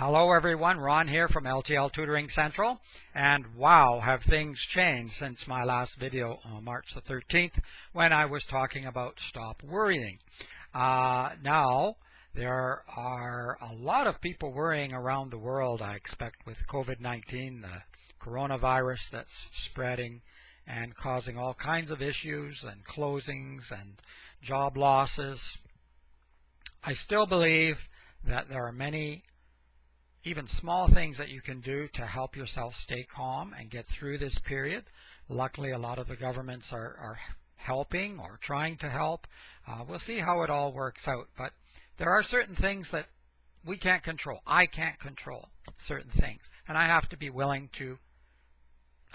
Hello everyone, Ron here from L.T.L Tutoring Central, and wow, have things changed since my last video on March the 13th when I was talking about stop worrying. Now there are a lot of people worrying around the world, I expect, with COVID-19, the coronavirus that's spreading and causing all kinds of issues and closings and job losses. I still believe that there are many even small things that you can do to help yourself stay calm and get through this period. Luckily, a lot of the governments are helping or trying to help. We'll see how it all works out, but there are certain things that we can't control. I can't control certain things, and I have to be willing to,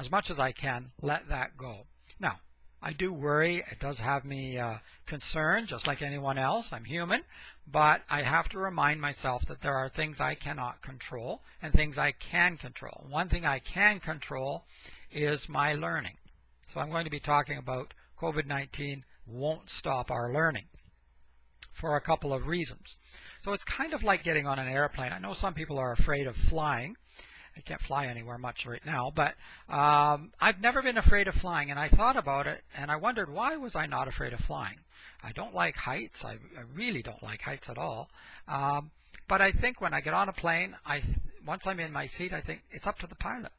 as much as I can, let that go. Now, I do worry. It does have me concerned, just like anyone else. I'm human, but I have to remind myself that there are things I cannot control and things I can control. One thing I can control is my learning. So I'm going to be talking about COVID-19 won't stop our learning for a couple of reasons. So it's kind of like getting on an airplane. I know some people are afraid of flying. I can't fly anywhere much right now, but I've never been afraid of flying, and I thought about it, and I wondered, why was I not afraid of flying? I don't like heights. I really don't like heights at all. But I think when I get on a plane, once I'm in my seat, I think it's up to the pilot.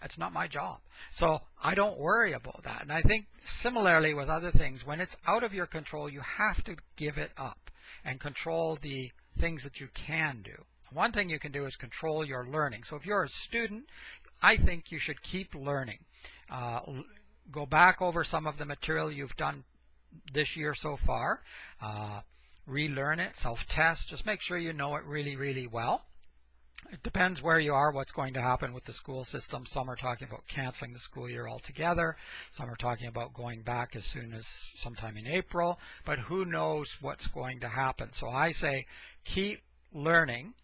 It's not my job. So I don't worry about that. And I think similarly with other things, when it's out of your control, you have to give it up and control the things that you can do. One thing you can do is control your learning. So if you're a student, I think you should keep learning. Go back over some of the material you've done this year so far. Relearn it, self-test. Just make sure you know it really, really well. It depends where you are, what's going to happen with the school system. Some are talking about canceling the school year altogether. Some are talking about going back as soon as sometime in April. But who knows what's going to happen. So I say keep learning.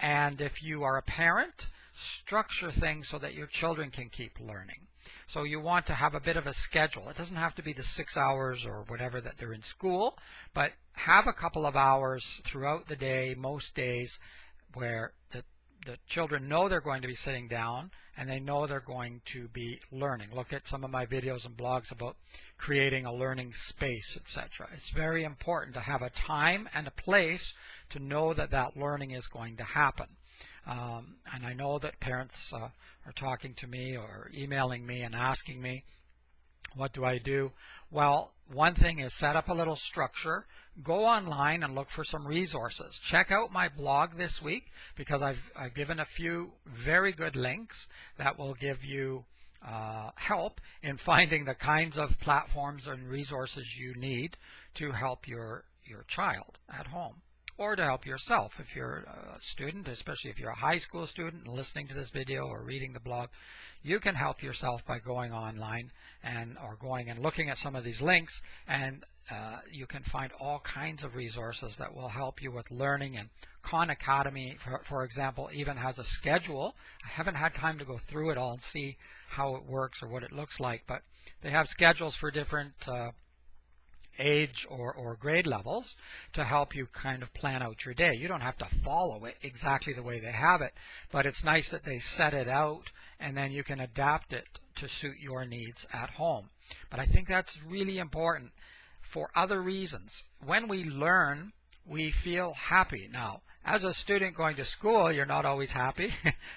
And if you are a parent, structure things so that your children can keep learning. So you want to have a bit of a schedule. It doesn't have to be the 6 hours or whatever that they're in school, but have a couple of hours throughout the day, most days, where the children know they're going to be sitting down and they know they're going to be learning. Look at some of my videos and blogs about creating a learning space, etc. It's very important to have a time and a place to know that that learning is going to happen. And I know that parents are talking to me or emailing me and asking me, what do I do? Well, one thing is set up a little structure. Go online and look for some resources. Check out my blog this week because I've given a few very good links that will give you help in finding the kinds of platforms and resources you need to help your child at home, or to help yourself if you're a student, especially if you're a high school student and listening to this video or reading the blog. You can help yourself by going online or going and looking at some of these links, and you can find all kinds of resources that will help you with learning. And Khan Academy, for example, even has a schedule. I haven't had time to go through it all and see how it works or what it looks like, but they have schedules for different age or grade levels to help you kind of plan out your day. You don't have to follow it exactly the way they have it, but it's nice that they set it out and then you can adapt it to suit your needs at home. But I think that's really important for other reasons. When we learn, we feel happy. Now, as a student going to school, you're not always happy.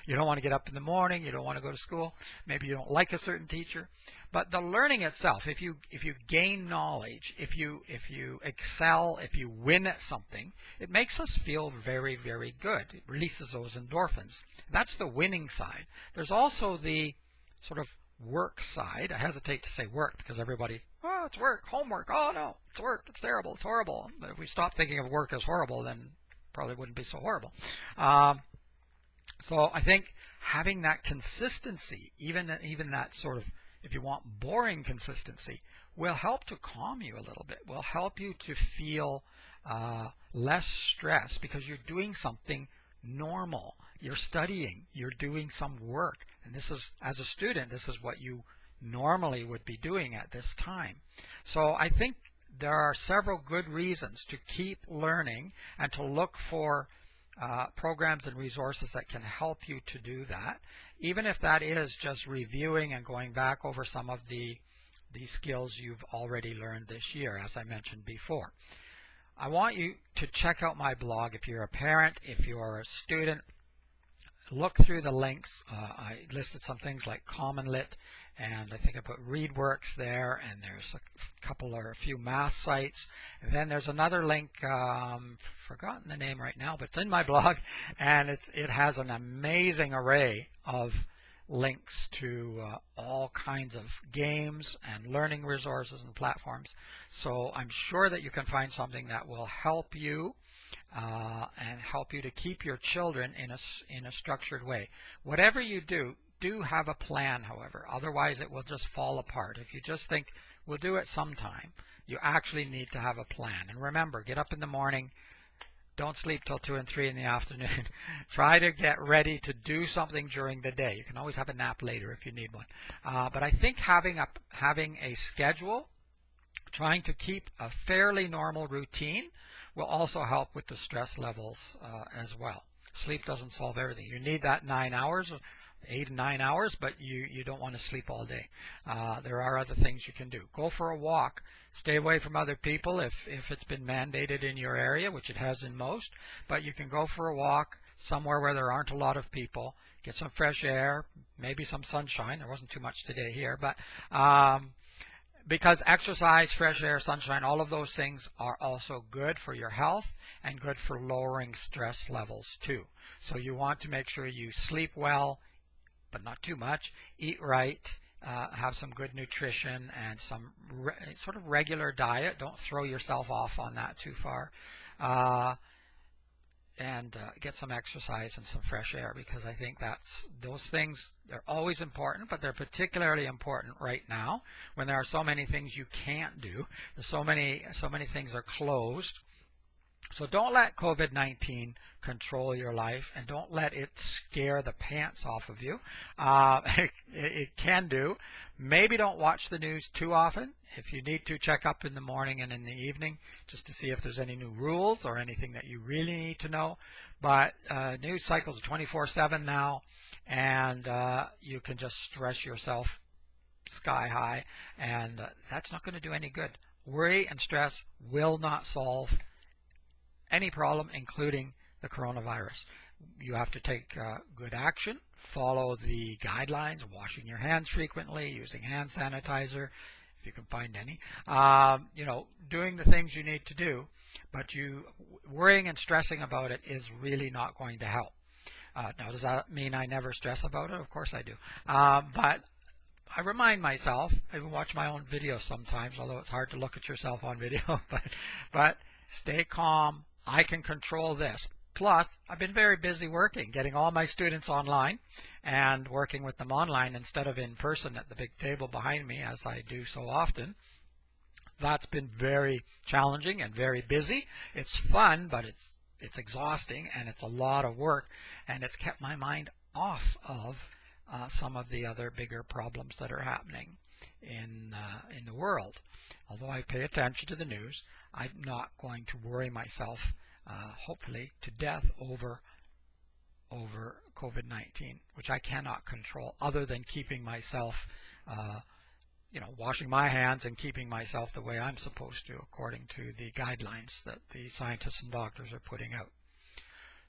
You don't want to get up in the morning. You don't want to go to school. Maybe you don't like a certain teacher. But the learning itself, if you gain knowledge, if you excel, if you win at something, it makes us feel very, very good. It releases those endorphins. That's the winning side. There's also the sort of work side. I hesitate to say work because everybody, oh, it's work, homework. Oh no, it's work. It's terrible. It's horrible. But if we stop thinking of work as horrible, then probably wouldn't be so horrible. So I think having that consistency, even that sort of, if you want, boring consistency, will help to calm you a little bit, will help you to feel less stress because you're doing something normal. You're studying, you're doing some work, and this is, as a student, this is what you normally would be doing at this time. So I think there are several good reasons to keep learning and to look for programs and resources that can help you to do that, even if that is just reviewing and going back over some of the skills you've already learned this year, as I mentioned before. I want you to check out my blog. If you're a parent, if you're a student, look through the links. I listed some things like Common Lit, and I think I put ReadWorks there, and there's a couple or a few math sites. And then there's another link, forgotten the name right now, but it's in my blog, and it has an amazing array of links to all kinds of games and learning resources and platforms. So I'm sure that you can find something that will help you and help you to keep your children in a structured way. Whatever you do have a plan, however. Otherwise it will just fall apart. If you just think we'll do it sometime, you actually need to have a plan. And remember, get up in the morning. Don't sleep till 2 and 3 in the afternoon. Try to get ready to do something during the day. You can always have a nap later if you need one. But I think having a schedule, trying to keep a fairly normal routine, will also help with the stress levels as well. Sleep doesn't solve everything. You need that 9 hours, 8 and 9 hours, but you don't want to sleep all day. There are other things you can do. Go for a walk. Stay away from other people if it's been mandated in your area, which it has in most. But you can go for a walk somewhere where there aren't a lot of people. Get some fresh air, maybe some sunshine. There wasn't too much today here, but because exercise, fresh air, sunshine, all of those things are also good for your health and good for lowering stress levels too. So you want to make sure you sleep well, but not too much, eat right, have some good nutrition and some sort of regular diet. Don't throw yourself off on that too far. And get some exercise and some fresh air, because I think those things, they're always important, but they're particularly important right now when there are so many things you can't do. There's so many things are closed. So don't let COVID-19 control your life, and don't let it scare the pants off of you. It can do. Maybe don't watch the news too often. If you need to, check up in the morning and in the evening just to see if there's any new rules or anything that you really need to know. But news cycles are 24/7 now, and you can just stress yourself sky high, and that's not going to do any good. Worry and stress will not solve any problem, including the coronavirus. You have to take good action, follow the guidelines, washing your hands frequently, using hand sanitizer, if you can find any, doing the things you need to do, but worrying and stressing about it is really not going to help. Now, does that mean I never stress about it? Of course I do. But I remind myself, I even watch my own videos sometimes, although it's hard to look at yourself on video, but stay calm. I can control this. Plus, I've been very busy working, getting all my students online and working with them online instead of in person at the big table behind me, as I do so often. That's been very challenging and very busy. It's fun, but it's exhausting, and it's a lot of work, and it's kept my mind off of some of the other bigger problems that are happening in the world. Although I pay attention to the news, I'm not going to worry myself, hopefully, to death over COVID-19, which I cannot control, other than keeping myself, washing my hands and keeping myself the way I'm supposed to, according to the guidelines that the scientists and doctors are putting out.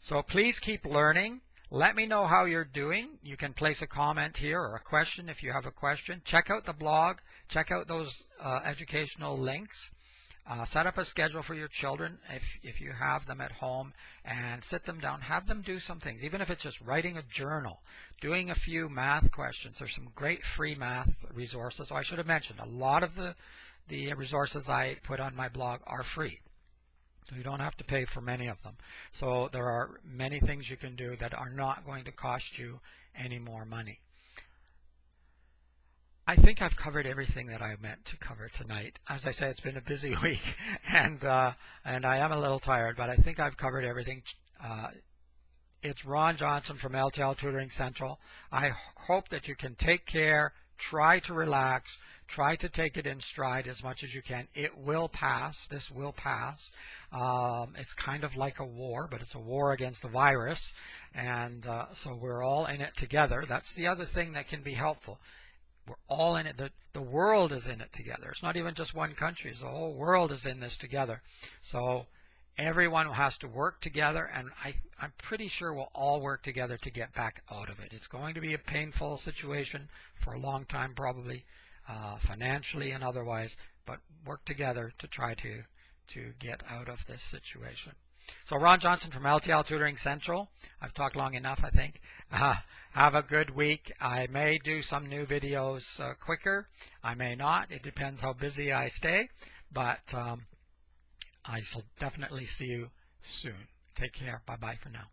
So please keep learning. Let me know how you're doing. You can place a comment here or a question if you have a question. Check out the blog. Check out those educational links. Set up a schedule for your children if you have them at home, and sit them down. Have them do some things, even if it's just writing a journal, doing a few math questions. There's some great free math resources. So I should have mentioned, a lot of the resources I put on my blog are free. So you don't have to pay for many of them. So there are many things you can do that are not going to cost you any more money. I think I've covered everything that I meant to cover tonight. As I say, it's been a busy week, and I am a little tired, but I think I've covered everything. It's Ron Johnson from L.T.L Tutoring Central. I hope that you can take care, try to relax, try to take it in stride as much as you can. It will pass. This will pass. It's kind of like a war, but it's a war against a virus, and so we're all in it together. That's the other thing that can be helpful. We're all in it. The world is in it together. It's not even just one country. The whole world is in this together. So everyone has to work together, and I'm pretty sure we'll all work together to get back out of it. It's going to be a painful situation for a long time, probably financially and otherwise, but work together to try to get out of this situation. So Ron Johnson from L.T.L Tutoring Central. I've talked long enough, I think. Have a good week. I may do some new videos quicker. I may not. It depends how busy I stay, but I shall definitely see you soon. Take care. Bye-bye for now.